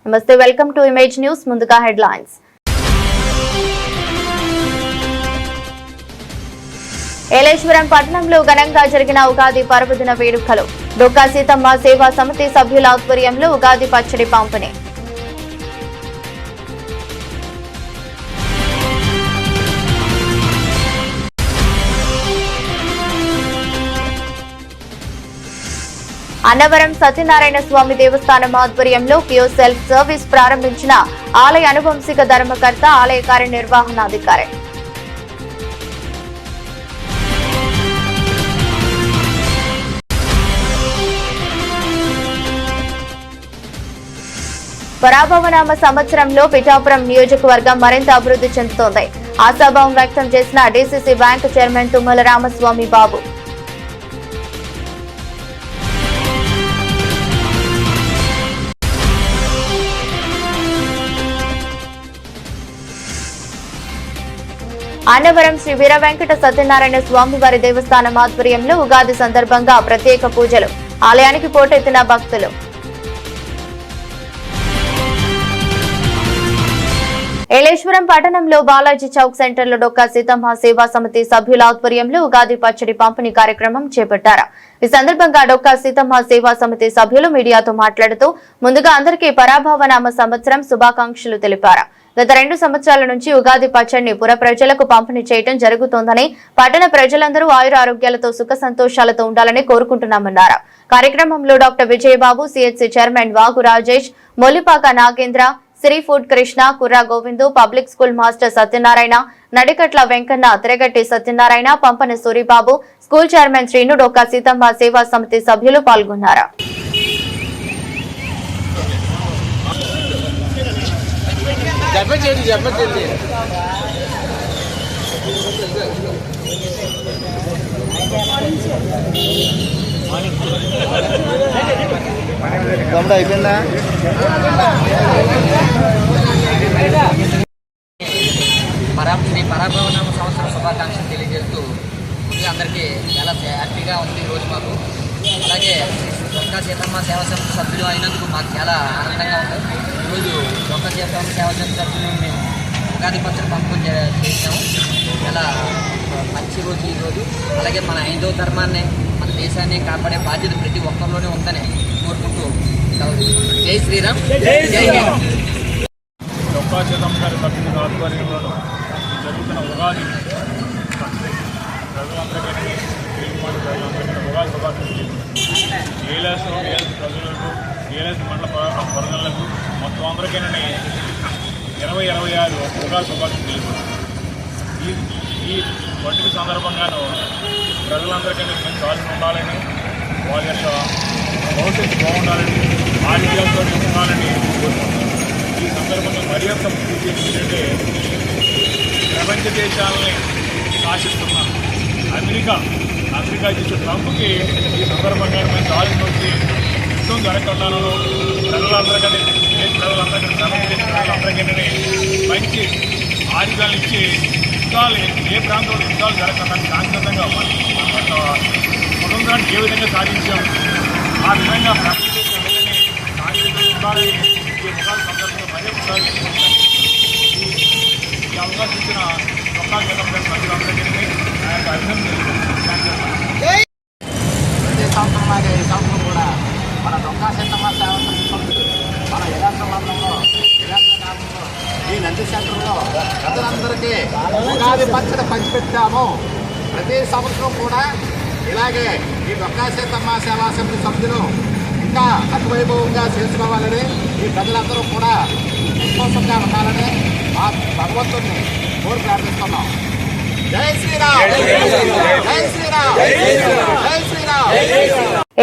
నమస్తే, welcome to image news. ముందుగా headlines. Yeleswaram పట్టణంలో ఘనంగా జరిగిన ఉగాది పర్వదిన వేడుకలు. డొక్కా సీతమ్మ సేవా సమితి సభ్యుల ఆధ్వర్యంలో ఉగాది పచ్చడి పంపిణీ. అన్నవరం సత్యనారాయణ స్వామి దేవస్థానం ఆధ్వర్యంలో క్యూ సెల్ఫ్ సర్వీస్ ప్రారంభించిన ఆలయ అనువంశిక ధర్మకర్త, ఆలయ కార్యనిర్వహణాధికారి. పరాభవనామ సంవత్సరంలో పిఠాపురం నియోజకవర్గం మరింత అభివృద్ధి చెందుతోంది. ఆశాభావం వ్యక్తం చేసిన DCC bank chairman Tummala Ramaswamy Babu. Annavaram Sri Veera Venkata Satyanarayana Swamy వారి దేవస్థానం ఆధ్వర్యంలో ఉగాది సందర్భంగా ప్రత్యేక పూజలు. ఆలయానికి పోటెత్తిన భక్తులు. ఏలేశ్వరం పట్టణంలో బాలాజీ చౌక్ సెంటర్లో డొక్కా సీతమ్మ సేవా సమితి సభ్యుల ఆధ్వర్యంలో ఉగాది పచ్చడి పంపిణీ కార్యక్రమం చేపట్టారు. ఈ సందర్భంగా డొక్కా సీతమ్మ సేవా సమితి సభ్యులు మీడియాతో మాట్లాడుతూ ముందుగా అందరికీ పరాభవనామ సంవత్సరం శుభాకాంక్షలు తెలిపారు. గత 2 సంవత్సరాల నుంచి ఉగాది పచ్చడిని పుర ప్రజలకు పంపిణీ చేయడం జరుగుతోందని, పట్టణ ప్రజలందరూ ఆయుర ఆరోగ్యాలతో సుఖ సంతోషాలతో ఉండాలని కోరుకుంటున్నామన్నారు. కార్యక్రమంలో doctor Vijaya Babu, CHC chairman Vagu Rajesh, Mollipaka Nagendra, Sri food Krishna, Kurra Govindu, public school master Satyanarayana, Nadikatla Venkanna, Tiragatti Satyanarayana, Pampana Suribabu, school chairman Srinu, Dokka Seethamma Seva Samithi సభ్యులు పాల్గొన్నారు. అయిపోయిందా? పరాభవనామ సంవత్సరం శుభాకాంక్షలు తెలియజేస్తూ ముందుగా అందరికీ చాలా హ్యాపీగా ఉంది ఈరోజు మాకు. అలాగే డొక్కా సీతమ్మ సేవా సమితి సభ్యులు అయినందుకు మాకు చాలా ఆనందంగా ఉంది. ఈరోజు డొక్కా సీతమ్మ సేవా సమితి సభ్యులు మేము ఉగాది పచ్చడి పంపిణీ చేసాము. చాలా మంచి రోజు ఈరోజు. అలాగే మన హైందవ ధర్మాన్ని, మన దేశాన్ని కాపాడే బాధ్యత ప్రతి ఒక్కరిలోనే ఉందని కోరుకుంటూ జై శ్రీరామ్, జై హింద్. డొక్కా సీతమ్మ గారి సభ్యుల ఆధ్వర్యంలో జరుగుతున్న ఉగాది ప్రజలందరికీ ఉగాది శుభాకాంక్షలు. ఏలేసు ప్రజలకు, ఏలేసు మండల ప్రజలకు మొత్తం అందరికీ 2026 ఉగాది శుభాకాంక్షలు తెలుపుతున్నాను. ఈ పండుగ సందర్భంగాను ప్రజలందరికీ మంచి ఆలోచన ఉండాలని, వాళ్ళ యొక్క భవిష్యత్తు బాగుండాలని, ఆరోగ్యాలతో ఉండాలని కోరుకుంటున్నాను. ఈ సందర్భంగా మర్యాద ఏంటంటే ప్రపంచ దేశాలని శాసిస్తున్న అమెరికా చేసే ట్రంప్కి ఈ సందర్భంగా మంచి ఆలోచన వచ్చి యుద్ధం జరగకుండాను ప్రజలందరికీ మంచి ఆరోగ్యాలు ఇచ్చి యుద్ధాలు ఏ ప్రాంతంలో యుద్ధాలు జరగకుండా శాంతియుతంగా మన కుటుంబాన్ని ఏ విధంగా సాధించాం ఆ విధంగా ప్రపంచ దేశాలని సాధించాలని ఈ ఉగాది సందర్భంగా మరీ ఒకసారి ఈ అవకాశం ఇచ్చిన డొక్కా సీతమ్మ ప్రజలందరికీ నా యొక్క అభినందనలు. ప్రతి సంవత్సరం లాగే ఈ సంవత్సరం కూడా మన డొక్కా సీతమ్మ సేవా సమితి సభ్యులు మన ఎలాంటి మండలంలో గ్రామంలో ఈ నంది సెంటర్లో ప్రజలందరికీ ఉగాది పచ్చడి పంచిపెట్టాము. ప్రతి సంవత్సరం కూడా ఇలాగే ఈ డొక్కా సీతమ్మ సేవా సమితి సభ్యులు ఇంకా అతివైభవంగా చేసుకోవాలని, ఈ ప్రజలందరూ కూడా సంతోషంగా ఉండాలని ఆ భగవంతుడిని కోరి ప్రార్థిస్తున్నాం. జై శ్రీరామ్, జై శ్రీరామ్, జై శ్రీరామ్.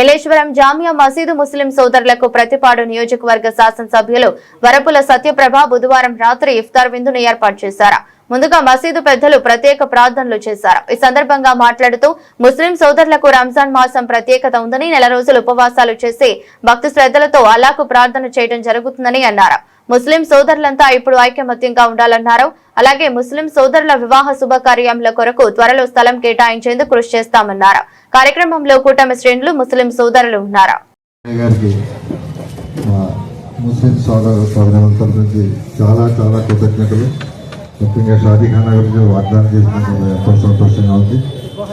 ఏలేశ్వరం జామియా మసీదు ముస్లిం సోదరులకు ప్రతిపాడు నియోజకవర్గ శాసనసభ్యులు వరపుల సత్యప్రభ బుధవారం రాత్రి ఇఫ్తార్ విందును ఏర్పాటు చేశారు. ముందుగా మసీదు పెద్దలు ప్రత్యేక ప్రార్థనలు చేశారు. ఈ సందర్భంగా మాట్లాడుతూ ముస్లిం సోదరులకు రంజాన్ మాసం ప్రత్యేకత ఉందని, నెల రోజులు ఉపవాసాలు చేసి భక్తి శ్రద్ధలతో అల్లాహ్కు ప్రార్థన చేయడం జరుగుతుందని అన్నారు. ముస్లిం సోదరులంతా ఇప్పుడు ఐకమత్యంగా ఉండాలన్నారు. అలాగే ముస్లిం సోదరుల వివాహ శుభకార్యముల కొరకు త్వరలో స్థలం కేటాయించేందుకు కృషి చేస్తామన్నారు. కార్యక్రమంలో కూటమి శ్రేణులు, ముస్లిం సోదరులు ఉన్నారు. ముస్లిం సోదరుల తరఫు నుంచి చాలా చాలా కృతజ్ఞతలు. ముఖ్యంగా షాదీఖానా గురించి వాగ్దానం చేసినందుకు ఎంతో సంతోషంగా ఉంది.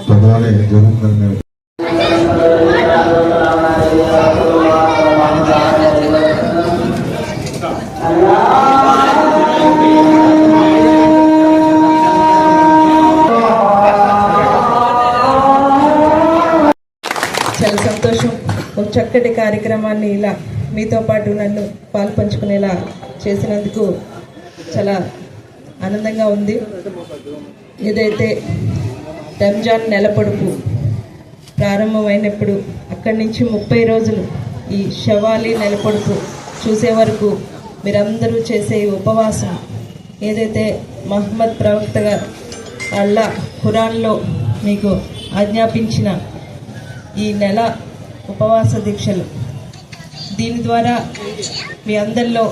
త్వరలోనే జరుగుతుందని మేము చాలా సంతోషం. ఒక చక్కటి కార్యక్రమాన్ని ఇలా మీతో పాటు నన్ను పాల్పంచుకునేలా చేసినందుకు చాలా ఆనందంగా ఉంది. ఏదైతే రంజాన్ నెల పొడుపు ప్రారంభమైనప్పుడు అక్కడి నుంచి 30 రోజులు ఈ షవాలి నెల పొడుపు చూసే వరకు మీరందరూ చేసే ఉపవాసం ఏదైతే మహమ్మద్ ప్రవక్త గారు అల్లా ఖురాన్లో మీకు ఆజ్ఞాపించిన ఈ నెల ఉపవాస దీక్షలు, దీని ద్వారా మీ అందరిలో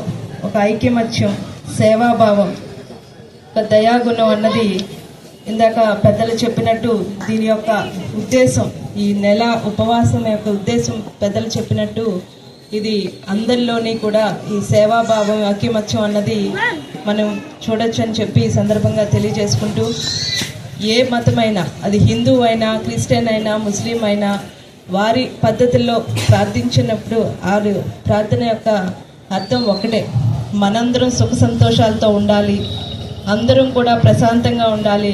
ఒక ఐక్యమత్యం, సేవాభావం, ఒక దయాగుణం అన్నది ఇందాక పెద్దలు చెప్పినట్టు దీని యొక్క ఉద్దేశం, ఈ నెల ఉపవాసం యొక్క ఉద్దేశం పెద్దలు చెప్పినట్టు ఇది అందరిలోని కూడా ఈ సేవాభావం, ఐక్యమత్యం అన్నది మనం చూడొచ్చు అని చెప్పి ఈ సందర్భంగా తెలియజేసుకుంటూ, ఏ మతమైనా, అది హిందూ అయినా, క్రిస్టియన్ అయినా, ముస్లిం అయినా, వారి పద్ధతుల్లో ప్రార్థించినప్పుడు వారి ప్రార్థన యొక్క అర్థం ఒకటే. మనందరం సుఖ సంతోషాలతో ఉండాలి, అందరం కూడా ప్రశాంతంగా ఉండాలి,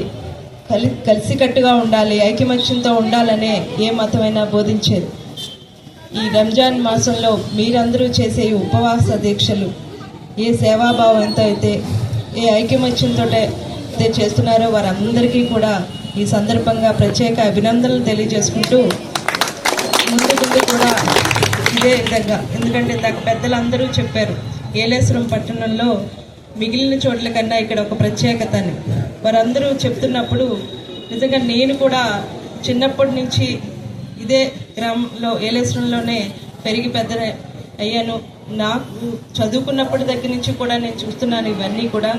కలిసికట్టుగా ఉండాలి, ఐకమత్యంతో ఉండాలనే ఏ మతమైనా బోధించేది. ఈ రంజాన్ మాసంలో మీరందరూ చేసే ఈ ఉపవాస దీక్షలు ఏ సేవాభావంతో అయితే, ఏ ఐకమత్యంతో అయితే చేస్తున్నారో వారందరికీ కూడా ఈ సందర్భంగా ప్రత్యేక అభినందనలు తెలియజేసుకుంటూ, ముందు కూడా ఇదే విధంగా, ఎందుకంటే ఇందాక పెద్దలందరూ చెప్పారు ఏలేశ్వరం పట్టణంలో మిగిలిన చోట్ల కన్నా ఇక్కడ ఒక ప్రత్యేకత అని. వారందరూ చెప్తున్నప్పుడు నిజంగా నేను కూడా చిన్నప్పటి నుంచి ఇదే గ్రామంలో ఏలేశ్వరంలోనే పెరిగి పెద్ద అయ్యాను. నాకు చదువుకున్నప్పటి దగ్గర నుంచి కూడా నేను చూస్తున్నాను ఇవన్నీ కూడా.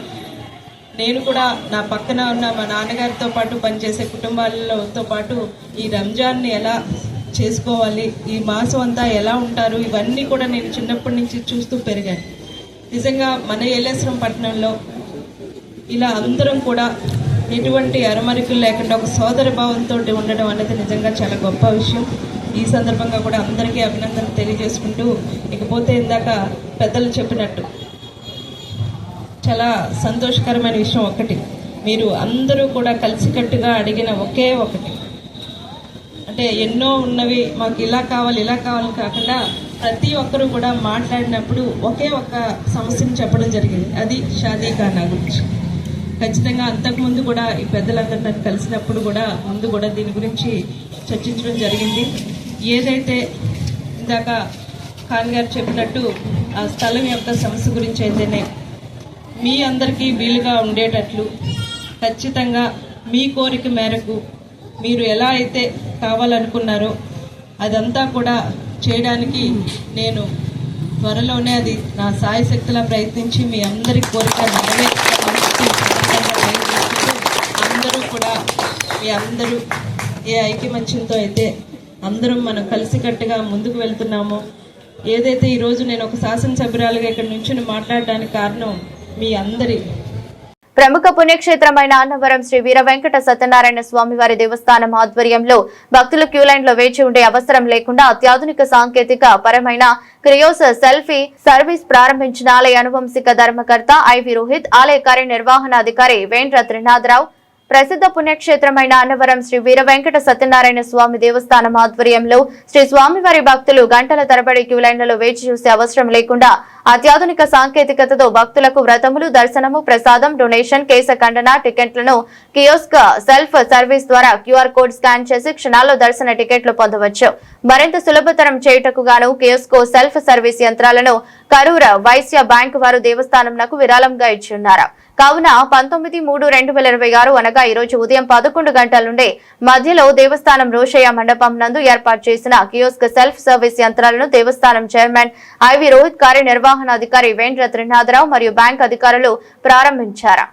నేను కూడా నా పక్కన ఉన్న మా నాన్నగారితో పాటు పనిచేసే కుటుంబాలతో పాటు ఈ రంజాన్ని ఎలా చేసుకోవాలి, ఈ మాసం అంతా ఎలా ఉంటారు, ఇవన్నీ కూడా నేను చిన్నప్పటి నుంచి చూస్తూ పెరిగాను. నిజంగా మన ఏలేశ్వరం పట్టణంలో ఇలా అందరం కూడా ఎటువంటి అరమరికలు లేకుండా ఒక సోదర భావంతో ఉండడం అనేది నిజంగా చాలా గొప్ప విషయం. ఈ సందర్భంగా కూడా అందరికీ అభినందనలు తెలియజేసుకుంటూ, ఇకపోతే ఇందాక పెద్దలు చెప్పినట్టు చాలా సంతోషకరమైన విషయం ఒకటి, మీరు అందరూ కూడా కలిసికట్టుగా అడిగిన ఒకే ఒకటి, అంటే ఎన్నో ఉన్నవి మాకు ఇలా కావాలి కాకుండా ప్రతి ఒక్కరూ కూడా మాట్లాడినప్పుడు ఒకే ఒక్క సమస్యను చెప్పడం జరిగింది, అది షాదీఖానా గురించి. ఖచ్చితంగా అంతకుముందు కూడా ఈ పెద్దలందరూ నన్ను కలిసినప్పుడు కూడా ముందు కూడా దీని గురించి చర్చించడం జరిగింది. ఏదైతే ఇందాక ఖాన్ గారు చెప్పినట్టు ఆ స్థలం యొక్క సమస్య గురించి అయితేనే మీ అందరికీ వీలుగా ఉండేటట్లు ఖచ్చితంగా మీ కోరిక మేరకు మీరు ఎలా అయితే కావాలనుకున్నారో అదంతా కూడా చేయడానికి నేను త్వరలోనే అది నా సాయశక్తిలా ప్రయత్నించి మీ అందరి కోరిక అందరూ కూడా మీ అందరూ ఏ ఐకమత్యంతో అయితే అందరం మనం కలిసికట్టుగా ముందుకు వెళ్తున్నామో, ఏదైతే ఈరోజు నేను ఒక శాసనసభ్యురాలుగా ఇక్కడ నుంచి మాట్లాడడానికి కారణం మీ అందరి. ప్రముఖ పుణ్యక్షేత్రమైన అన్నవరం శ్రీ వీర వెంకట సత్యనారాయణ స్వామివారి దేవస్థానం ఆధ్వర్యంలో భక్తులు క్యూలైన్ లో వేచి ఉండే అవసరం లేకుండా అత్యాధునిక సాంకేతిక పరమైన క్రియోస్ సెల్ఫీ సర్వీస్ ప్రారంభించిన ఆలయ అనువంశిక ధర్మకర్త ఐవి రోహిత్, ఆలయ కార్యనిర్వహణాధికారి వేంద్ర త్రినాథరావు, ప్రసిద్ధ పుణ్యక్షేత్రమైన అన్నవరం శ్రీ వీర వెంకట సత్యనారాయణ స్వామి దేవస్థానం ఆధ్వర్యంలో శ్రీ స్వామివారి భక్తులు గంటల తరబడి క్యూలైన్లలో వేచి చూసే అవసరం లేకుండా అత్యాధునిక సాంకేతికతతో భక్తులకు వ్రతములు, దర్శనము, ప్రసాదం, డొనేషన్, కేశ ఖండన టికెట్లను కియోస్క్ సెల్ఫ్ సర్వీస్ ద్వారా క్యూఆర్ కోడ్ స్కాన్ చేసి క్షణాల్లో దర్శన టికెట్లు పొందవచ్చు. మరింత సులభతరం చేయుటకు గాను కియోస్కో సెల్ఫ్ సర్వీస్ యంత్రాలను కరూర్ వైశ్య బ్యాంక్ వారు దేవస్థానంకు విరాళంగా ఇచ్చిన్నారు. కావున 19/3/2026 అనగా ఈ రోజు ఉదయం 11 గంటల నుండి మధ్యలో దేవస్థానం రోషయ్య మండపం నందు ఏర్పాటు చేసిన కియోస్క్ సెల్ఫ్ సర్వీస్ యంత్రాలను దేవస్థానం చైర్మన్ ఐవి రోహిత్, కార్యనిర్వహణాధికారి వేంద్ర త్రినాథరావు మరియు బ్యాంక్ అధికారులు ప్రారంభించారు.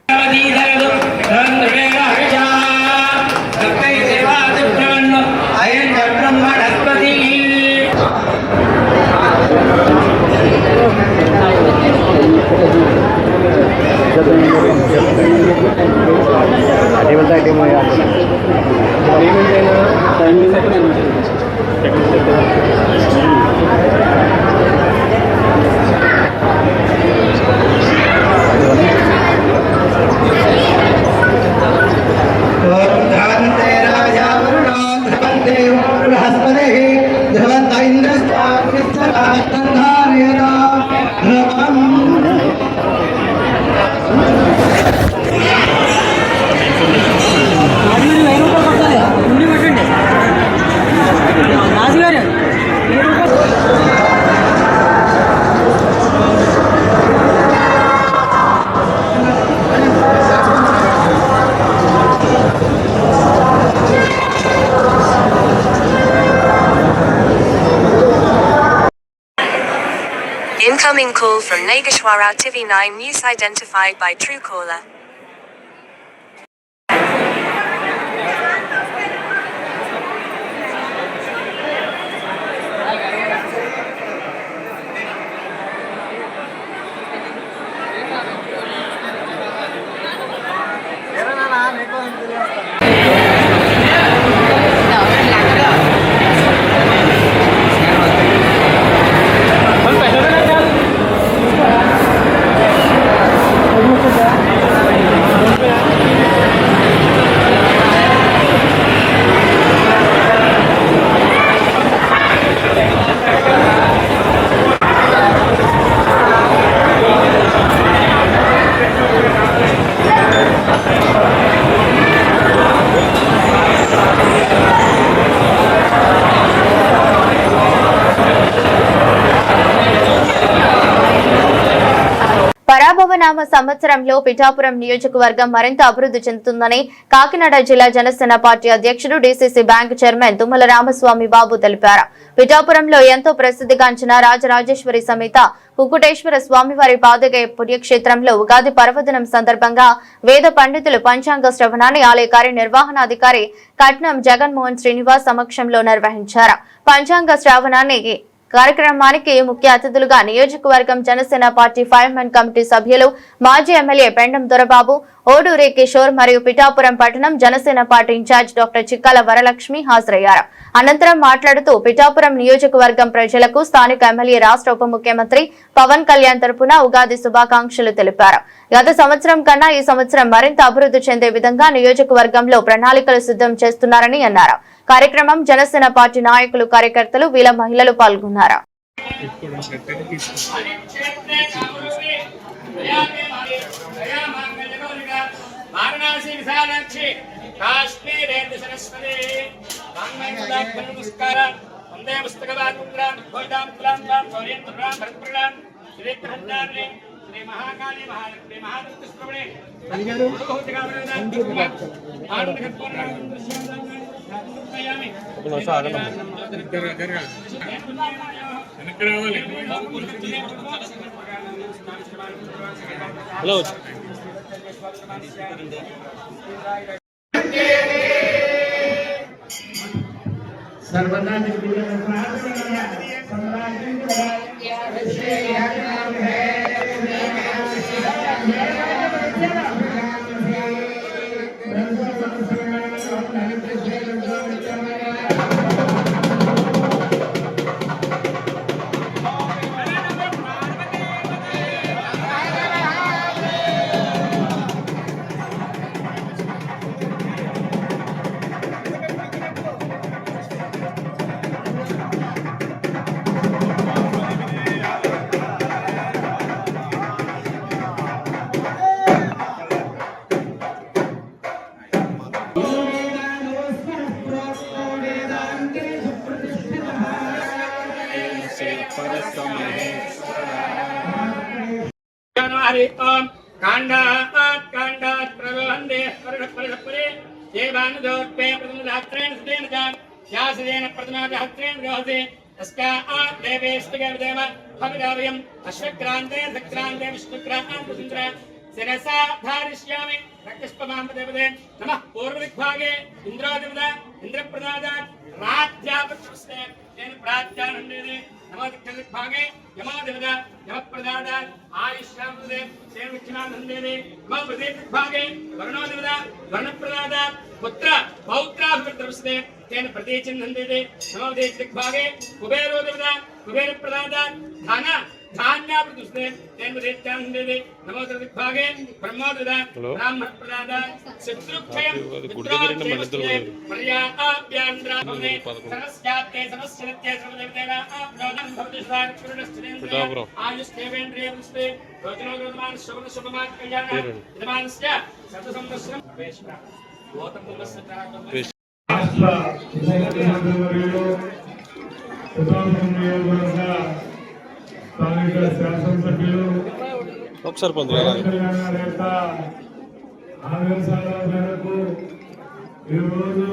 Incoming call from Nageshwara TV9 News identified by Truecaller. పరాభవనామ సంవత్సరంలో పిఠాపురం నియోజకవర్గం మరింత అభివృద్ధి చెందుతుందని కాకినాడ జిల్లా జనసేన పార్టీ అధ్యక్షుడు DCC bank chairman Tummala Ramaswamy Babu తెలిపారు. పిఠాపురంలో ఎంతో ప్రసిద్ధిగాంచిన రాజరాజేశ్వరి సమేత కుకుటేశ్వర స్వామివారి పాదగయ పుణ్యక్షేత్రంలో ఉగాది పర్వదినం సందర్భంగా వేద పండితులు పంచాంగ శ్రవణాన్ని ఆలయ కార్యనిర్వహణాధికారి కట్నం జగన్మోహన్ శ్రీనివాస్ సమక్షంలో నిర్వహించారు. పంచాంగ శ్రవణాన్ని కార్యక్రమానికి ముఖ్య అతిథులుగా నియోజకవర్గం జనసేన పార్టీ ఫైర్మెన్ కమిటీ సభ్యులు మాజీ ఎమ్మెల్యే పెండం దొరబాబు, ఓడూరి కిషోర్ మరియు పిఠాపురం పట్టణం Janasena party in charge doctor Chikkala Varalakshmi హాజరయ్యారు. అనంతరం మాట్లాడుతూ పిఠాపురం నియోజకవర్గం ప్రజలకు స్థానిక ఎమ్మెల్యే రాష్ట్ర ఉప ముఖ్యమంత్రి పవన్ కళ్యాణ్ తరపున ఉగాది శుభాకాంక్షలు తెలిపారు. గత సంవత్సరం కన్నా ఈ సంవత్సరం మరింత అభివృద్ధి చెందే విధంగా నియోజకవర్గంలో ప్రణాళికలు సిద్ధం చేస్తున్నారని అన్నారు. కార్యక్రమం జనసేన పార్టీ నాయకులు, కార్యకర్తలు, వీల మహిళలు పాల్గొన్నారు. శ్రీ మహాకాళి మహాలక్ష్మి మహాదృష్టిశ్రవణే హలో सर्वदा శిరసా ధారిష్యామి రక్తపుష్పమాంబదేవతే నమః పూర్వదిగ్భాగే ఇంద్రాదివద ఇంద్రప్రదాదాత్ రాజ్యాపక్షస్తే తేన ప్రాజ్ఞానందేనే నమః దక్షిణదిగ్భాగే యమాదివద యమప్రదాదాత్ ఆయుష్యామదే తేన దక్షిణానందేనే నమః ప్రదేశదిగ్భాగే వరుణోదివద వర్ణప్రదాదాత్ పుత్ర పౌత్రాభివృద్ధి तेन प्रतीचिन्नन्देते नमो देशदिग्भागे कुबेरोदिवद कुबेरप्रदादात् धन धान्याभिवृद्धि तेन प्रतीच्यान्नन्देते नमो दिग्भागे ब्रह्मोदिवद ब्राह्मणप्रदादात् शत्रुक्षयं पर्याप्यान्द्राभवने समस्यात्ते समस्यनित्ये सर्वदेवतेन आप्नोदं भवति स्वाकृष्णेन्द्रिय आयुष्देवेन्द्रियवृष्टे रोचनोगमान शुभन शुभमात् कल्याणः यजमानस्य शतसंवत्सरं वेश्म गौतम मुखस्य స్థానిక శాసనసభ్యులు ఒకసారి ఆదేశాల మేరకు ఈరోజు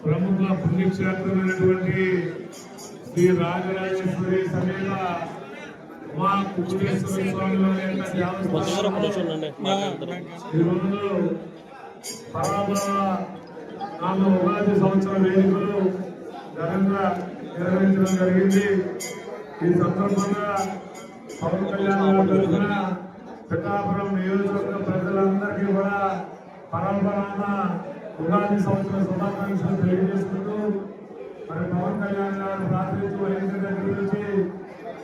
ప్రముఖ పుణ్యక్షేత్రమైనటువంటి శ్రీ రాజరాజేశ్వరి సమేత మా కుకుటేశ్వర స్వామి వారి యొక్క దేవస్థానం ఈరోజు పరాభవ నాలుగు ఉగాది సంవత్సర వేడుకలు ఘనంగా నిర్వహించడం జరిగింది. ఈ సందర్భంగా పవన్ కళ్యాణ్ గారి తరఫున పిఠాపురం నియోజకవర్గ ప్రజలందరికీ కూడా పరంపరాన ఉగాది సంవత్సర శుభాకాంక్షలు తెలియజేసుకుంటూ మరి పవన్ కళ్యాణ్ గారు ప్రాతినిధ్యం వహించిన దగ్గర నుంచి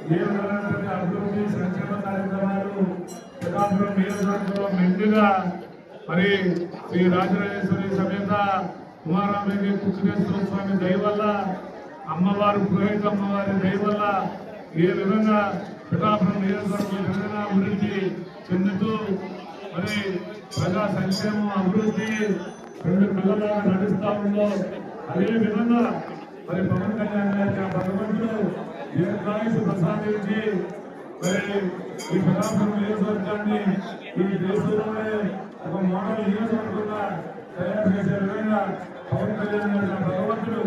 ఏ విధమైనటువంటి అభివృద్ధి సంక్షేమ కార్యక్రమాలు పిఠాపురం నియోజకవర్గంలో మెండుగా మరి శ్రీ రాజరాజేశ్వరి సమేత కుమారాంబకి కుక్కుటేశ్వర స్వామి దయ వల్ల అమ్మవారు పురోహిత అమ్మవారి దయ వల్ల ఏ విధంగా పిఠాపురం నియోజకవర్గం విధంగా అభివృద్ధి చెందుతూ మరి ప్రజా సంక్షేమం అభివృద్ధి రెండు పిల్లలుగా నడుస్తా ఉందో అదే విధంగా మరి పవన్ కళ్యాణ్ గారి భగవంతుడు దీర్ఘాయుషు ప్రసాదించి మరి ఈ పిఠాపురం నియోజకవర్గాన్ని ఈ దేశంలోనే ఒక మోడల్ నియోజకవర్గంగా తయారు చేసే విధంగా పవన్ కళ్యాణ్ గారి భగవంతుడు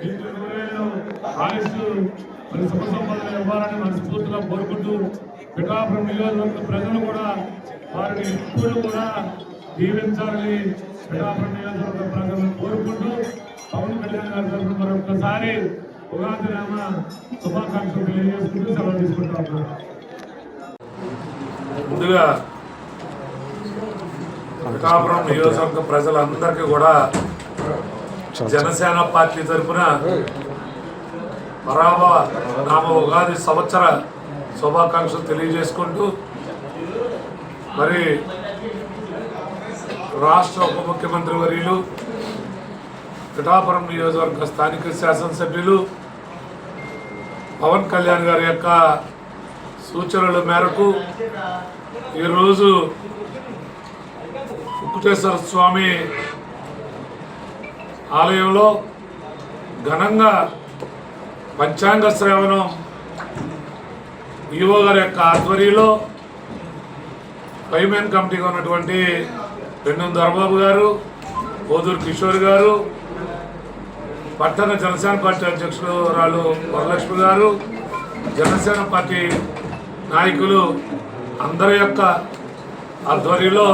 ఇంటి నూరేళ్ళు ఆయుష్ మరి శుభ సంపదలు ఇవ్వాలని మనస్ఫూర్తిగా కోరుకుంటూ పిఠాపురం నియోజకవర్గ ప్రజలు కూడా వారిని ఎప్పుడు కూడా దీవించాలని పిఠాపురం నియోజకవర్గ ప్రజలను కోరుకుంటూ పవన్ కళ్యాణ్ గారి తరఫున మరొకసారి ఉగాది నామ శుభాకాంక్షలు తెలియజేసుకుంటూ సెలవు తీసుకుంటా ఉన్నారు. ముందుగా పిఠాపురం నియోజకవర్గ ప్రజలందరికీ కూడా జనసేన పార్టీ తరఫున పరాభవ నామ ఉగాది సంవత్సర శుభాకాంక్షలు తెలియజేసుకుంటూ మరి రాష్ట్ర ఉప ముఖ్యమంత్రి వర్యులు పిఠాపురం నియోజకవర్గ స్థానిక శాసనసభ్యులు పవన్ కళ్యాణ్ గారి యొక్క సూచనల మేరకు ఈరోజు కుక్కుటేశ్వర స్వామి ఆలయంలో ఘనంగా పంచాంగ శ్రవణం ఈవో గారి యొక్క ఆధ్వర్యంలో ఫైమెన్ కమిటీగా ఉన్నటువంటి పెన్నం దొరబాబు గారు, పోదూరు కిషోర్ గారు, పట్టణ జనసేన పార్టీ అధ్యక్షులు రాళ్ళు వరలక్ష్మి గారు, జనసేన పార్టీ నాయకులు అందరి యొక్క ఆధ్వర్యంలో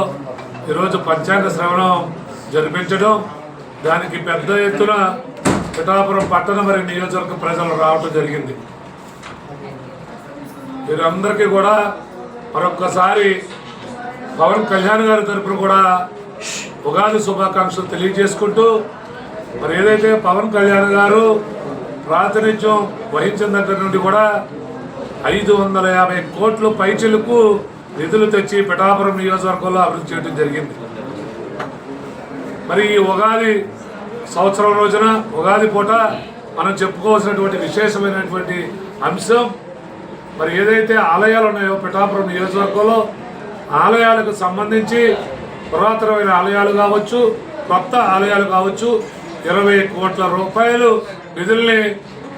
ఈరోజు పంచాంగ శ్రవణం జరిపించడం, దానికి పెద్ద ఎత్తున పిఠాపురం పట్టణ మరి నియోజకవర్గ ప్రజలు రావడం జరిగింది. వీరందరికీ కూడా మరొక్కసారి పవన్ కళ్యాణ్ గారి తరఫున కూడా ఉగాది శుభాకాంక్షలు తెలియజేసుకుంటూ మరి ఏదైతే పవన్ కళ్యాణ్ గారు ప్రాతినిధ్యం వహించిన దగ్గర నుండి కూడా 550 కోట్ల పైచిలకు నిధులు తెచ్చి పిఠాపురం నియోజకవర్గంలో అభివృద్ధి చేయడం జరిగింది. మరి ఈ ఉగాది సంవత్సరం రోజున ఉగాది పూట మనం చెప్పుకోవాల్సినటువంటి విశేషమైనటువంటి అంశం మరి ఏదైతే ఆలయాలు ఉన్నాయో పిఠాపురం నియోజకవర్గంలో ఆలయాలకు సంబంధించి పురాతనమైన ఆలయాలు కావచ్చు, కొత్త ఆలయాలు కావచ్చు, 20 కోట్ల రూపాయలు నిధుల్ని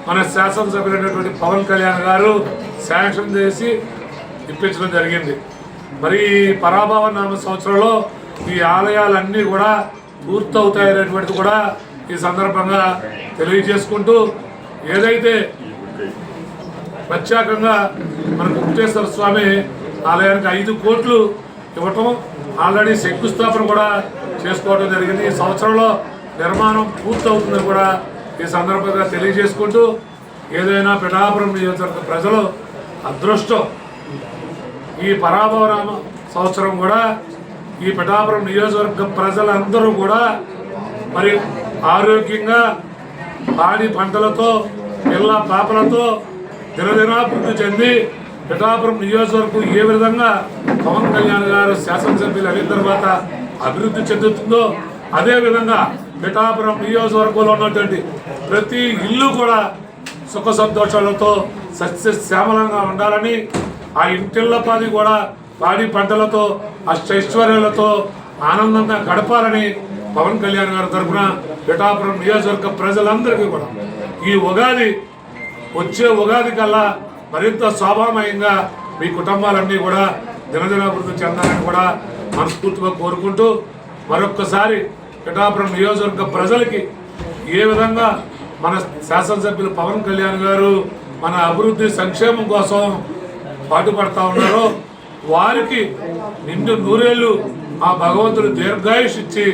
మన శాసనసభ్యులైనటువంటి పవన్ కళ్యాణ్ గారు శాంక్షన్ చేసి ఇప్పించడం జరిగింది. మరి ఈ పరాభవ నామ సంవత్సరంలో ఈ ఆలయాలన్నీ కూడా పూర్తవుతాయనేటువంటిది కూడా ఈ సందర్భంగా తెలియజేసుకుంటూ ఏదైతే ప్రత్యేకంగా మన కుక్కుటేశ్వర స్వామి ఆలయానికి 5 కోట్లు ఇవ్వటం, ఆల్రెడీ శంకుస్థాపన కూడా చేసుకోవడం జరిగింది. ఈ సంవత్సరంలో నిర్మాణం పూర్తవుతుందని కూడా ఈ సందర్భంగా తెలియజేసుకుంటూ, ఏదైనా పిఠాపురం నియోజకవర్గ ప్రజలు అదృష్టం ఈ పరాభవ సంవత్సరం కూడా ఈ పిఠాపురం నియోజకవర్గ ప్రజలందరూ కూడా మరి ఆరోగ్యంగా పాడి పంటలతో పిల్ల పాపలతో దినదినాభివృద్ధి చెంది పిఠాపురం నియోజకవర్గం ఏ విధంగా పవన్ కళ్యాణ్ గారు శాసనసభ్యులు అయిన తర్వాత అభివృద్ధి చెందుతుందో అదేవిధంగా పిఠాపురం నియోజకవర్గంలో ఉన్నటువంటి ప్రతి ఇల్లు కూడా సుఖ సంతోషాలతో సస్యశ్యామలంగా ఉండాలని, ఆ ఇంటిళ్ళపాది కూడా పాడి పంటలతో అష్టైశ్వర్యాలతో ఆనందంగా గడపాలని పవన్ కళ్యాణ్ గారి తరఫున పిఠాపురం నియోజకవర్గ ప్రజలందరికీ కూడా ఈ ఉగాది వచ్చే ఉగాది కల్లా మరింత శోభామయంగా మీ కుటుంబాలన్నీ కూడా దినదినాభివృద్ధి చెందాలని కూడా మనస్ఫూర్తిగా కోరుకుంటూ, మరొక్కసారి పిఠాపురం నియోజకవర్గ ప్రజలకి ఏ విధంగా మన శాసనసభ్యులు పవన్ కళ్యాణ్ గారు మన అభివృద్ధి సంక్షేమం కోసం పాటుపడతా ఉన్నారో వారికి నిండు నూరేళ్లు ఆ భగవంతుడు దీర్ఘాయుష్ ఇచ్చి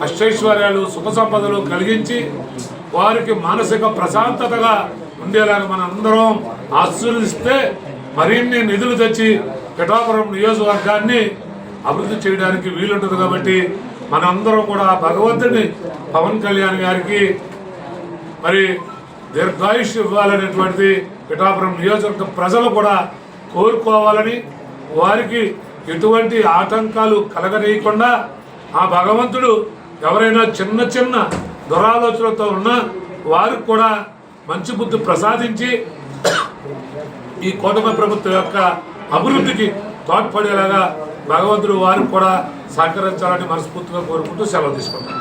అష్టైశ్వర్యాలు సుఖ సంపదలు కలిగించి వారికి మానసిక ప్రశాంతతగా ఉండేలాగా మన అందరం ఆశీర్వదిస్తే మరిన్ని నిధులు తెచ్చి పిఠాపురం నియోజకవర్గాన్ని అభివృద్ధి చేయడానికి వీలుంటుంది. కాబట్టి మనందరం కూడా ఆ భగవంతుడిని పవన్ కళ్యాణ్ గారికి మరి దీర్ఘాయుష్ ఇవ్వాలనేటువంటిది పిఠాపురం నియోజకవర్గ ప్రజలు కూడా కోరుకోవాలని, వారికి ఎటువంటి ఆటంకాలు కలగనీయకుండా ఆ భగవంతుడు ఎవరైనా చిన్న చిన్న దురాలోచనలతో ఉన్నా వారికి కూడా మంచి బుద్ధి ప్రసాదించి ఈ కూటమి ప్రభుత్వం యొక్క అభివృద్ధికి తోడ్పడేలాగా భగవంతుడు వారికి కూడా సహకరించాలని మనస్ఫూర్తిగా కోరుకుంటూ సెలవు తీసుకుంటాను.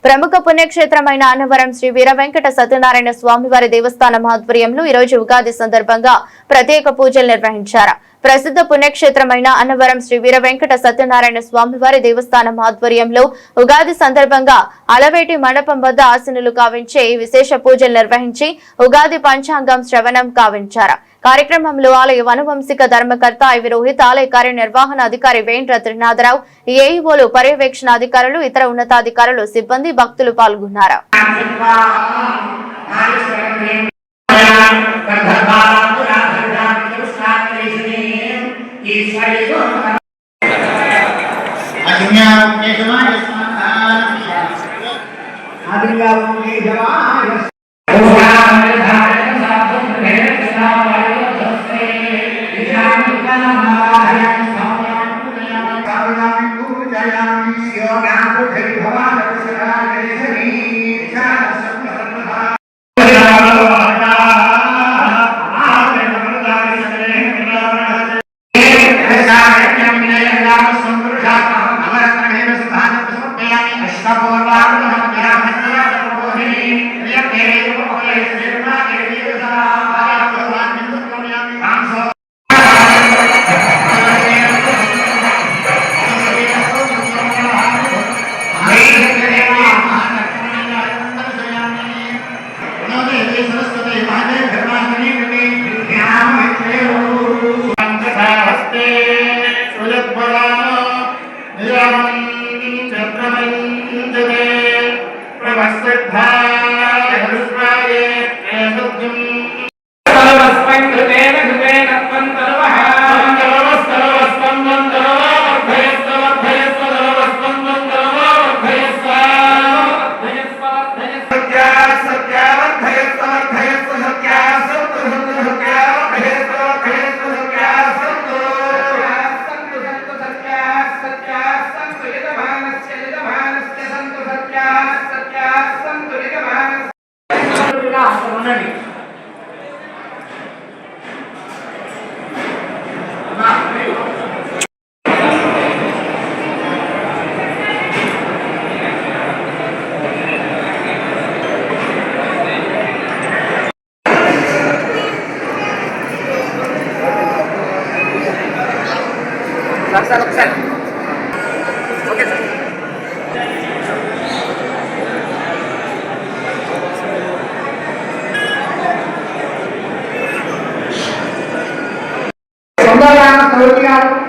ప్రముఖ పుణ్యక్షేత్రమైన అన్నవరం శ్రీ వీర వెంకట సత్యనారాయణ స్వామివారి దేవస్థానం ఆధ్వర్యంలో ఈ రోజు ఉగాది సందర్భంగా ప్రత్యేక పూజలు నిర్వహించారు. ప్రసిద్ధ పుణ్యక్షేత్రమైన అన్నవరం శ్రీ వీర వెంకట సత్యనారాయణ స్వామివారి దేవస్థానం ఆధ్వర్యంలో ఉగాది సందర్భంగా అలవేటి మండపం వద్ద ఆసనులు కావించి విశేష పూజలు నిర్వహించి ఉగాది పంచాంగం శ్రవణం కావించారు. కార్యక్రమంలో ఆలయ వనవంశిక ధర్మకర్త ఐవి రోహిత్, ఆలయ కార్యనిర్వహణ అధికారి వేంద్ర త్రినాథరావు, ఏఈఓలు, పర్యవేక్షణ అధికారులు, ఇతర ఉన్నతాధికారులు, సిబ్బంది, భక్తులు పాల్గొన్నారు.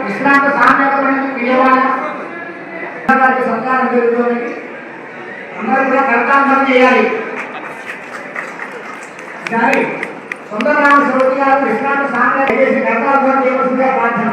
విశ్రాంత సామ్యత కార్యక్రమం జరుగుతుంది. అందరూ కూడా కర్తాంతం చేయాలి. దాని సుందరరామ శివతి గారు విశ్రాంతి సాంగ్గా చేసి కర్తాంతం చేయవలసిందిగా ప్రార్థన.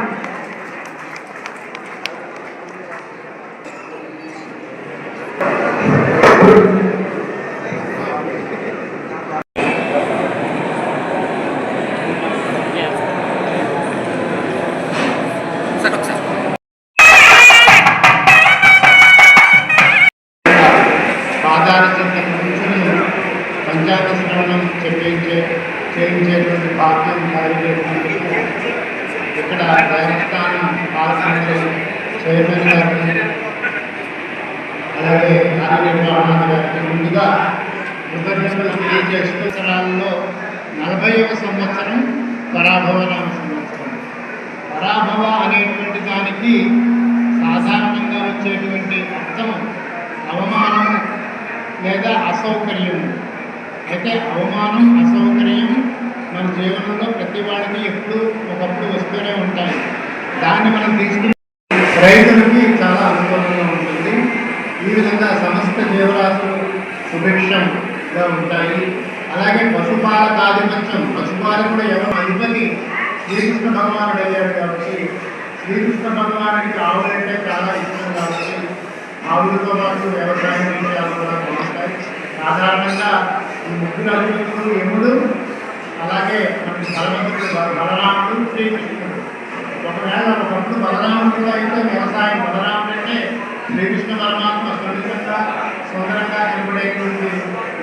పంచాంగ శ్రవణం చేయించేటువంటి పాఠ్యం కార్యక్రమం ఇక్కడ దేవస్థానం పాల్గొనే చైర్మన్ గారిని అలాగే కార్యనిర్వహణ గారికి ముందుగా కృతజ్ఞతలు తెలియజేస్తూ సంవత్సరాల్లో 40వ సంవత్సరం పరాభవ నామ సంవత్సరం. పరాభవ అనేటువంటి దానికి సాధారణంగా వచ్చేటువంటి అర్థం అవమానము లేదా అసౌకర్యము. అయితే అవమానం అసౌకర్యం మన జీవనంలో ప్రతి వాడికి ఎప్పుడు ఒకప్పుడు వస్తూనే ఉంటాయి. దాన్ని మనం తీసుకుని రైతులకి చాలా అనుకూలంగా ఉంటుంది. ఈ విధంగా సమస్త జీవరాశులు సుభిక్షంగా ఉంటాయి. అలాగే పశుపాలకాధిపత్యం, పశుపాలకుడు ఎవరు అధిపతి శ్రీకృష్ణ భగవానుడు అయ్యాడు కాబట్టి శ్రీకృష్ణ భగవానుడికి ఆవులంటే చాలా ఇష్టం కాబట్టి ఆవులతో పాటు వ్యవసాయం విషయాలు కూడా బాగుంటాయి. సాధారణంగా ఈ ముగ్గురు అధిపతులు యముడు, అలాగే మనకి బలరాముడు, శ్రీకృష్ణుడు. ఒకవేళ ఒకప్పుడు బలరాముడు అయితే వ్యవసాయం బలరాముడు అంటే శ్రీకృష్ణ పరమాత్మ సుందరంగా కనబడేటువంటి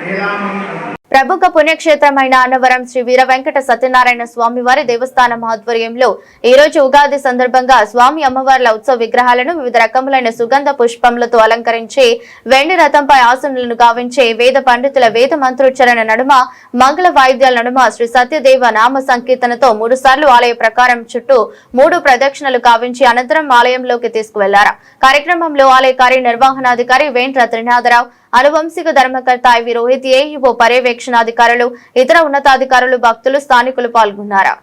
లీలామణి. ప్రముఖ పుణ్యక్షేత్రమైన అన్నవరం శ్రీ వీర వెంకట సత్యనారాయణ స్వామి వారి దేవస్థానం ఆధ్వర్యంలో ఈ రోజు ఉగాది సందర్భంగా స్వామి అమ్మవార్ల ఉత్సవ విగ్రహాలను వివిధ రకములైన సుగంధ పుష్పములతో అలంకరించి వెండి రథంపై ఆసనులను గావించి వేద పండితుల వేద మంత్రోచ్చరణ నడుమ మంగళ వాయిద్యాల నడుమ శ్రీ సత్యదేవ నామ సంకీర్తనతో 3 సార్లు ఆలయ ప్రకారం చుట్టూ 3 ప్రదక్షిణలు కావించి అనంతరం ఆలయంలోకి తీసుకువెళ్లారు. కార్యక్రమంలో ఆలయ కార్యనిర్వహణాధికారి వేంట్ర త్రినాథరావు, అనువంశిక ధర్మకర్త ఐవి రోహిత్, ఏఈఓ పర్యవేక్షణాధికారులు, ఇతర ఉన్నతాధికారులు, భక్తులు, స్థానికులు పాల్గొన్నారు.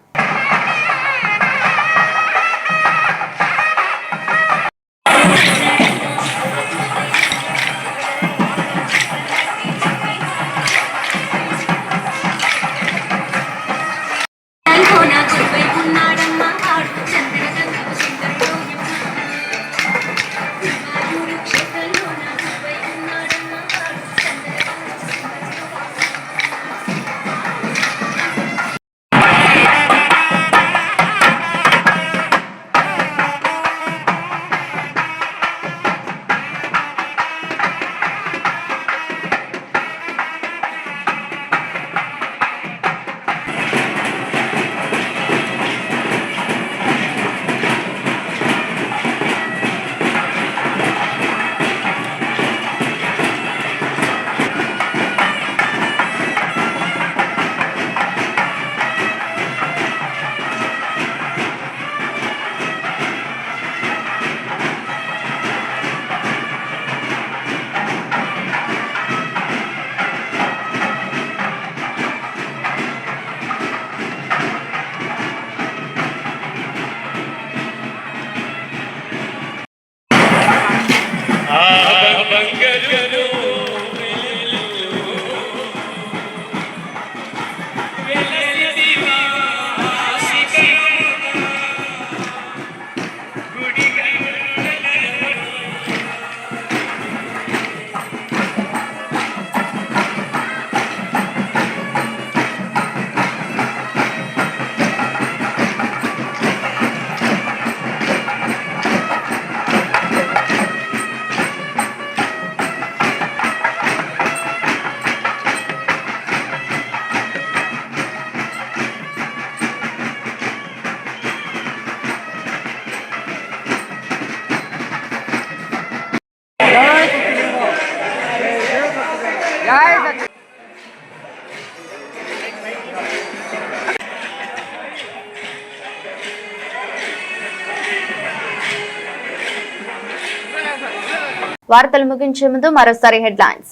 వార్తలు ముగించే ముందు మరోసారి హెడ్లైన్స్.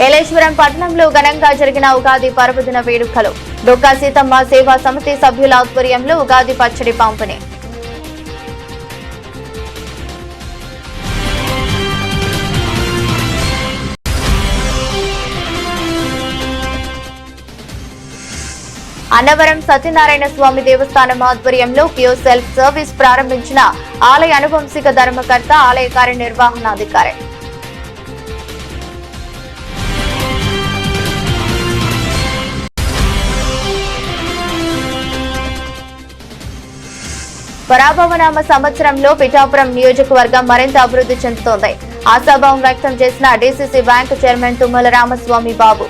ఏలేశ్వరం పట్టణంలో ఘనంగా జరిగిన ఉగాది పర్వదిన వేడుకలు. డొక్కా సీతమ్మ సేవా సమితి సభ్యుల ఆధ్వర్యంలో ఉగాది పచ్చడి పంపిణీ. అన్నవరం సత్యనారాయణ స్వామి దేవస్థానం ఆధ్వర్యంలో క్యూ సెల్ఫ్ సర్వీస్ ప్రారంభించిన ఆలయ అనువంశిక ధర్మకర్త, ఆలయ కార్యనిర్వహణాధికారి. పరాభవనామ సంవత్సరంలో పిఠాపురం నియోజకవర్గం మరింత అభివృద్ధి చెందుతోంది. ఆశాభావం వ్యక్తం చేసిన DCC bank chairman Tummala Ramaswamy Babu.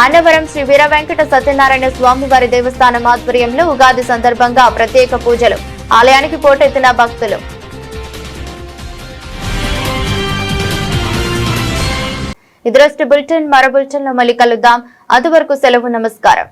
Annavaram Sri Veera Venkata Satyanarayana Swamy వారి దేవస్థానం ఆధ్వర్యంలో ఉగాది సందర్భంగా ప్రత్యేక పూజలు, ఆలయానికి పోటెత్తిన భక్తులు. ఇదరస్ట్ బులెటిన్, మరో బులెటిన్లో మళ్ళీ కలుద్దాం. అంతవరకు సెలవు, నమస్కారం.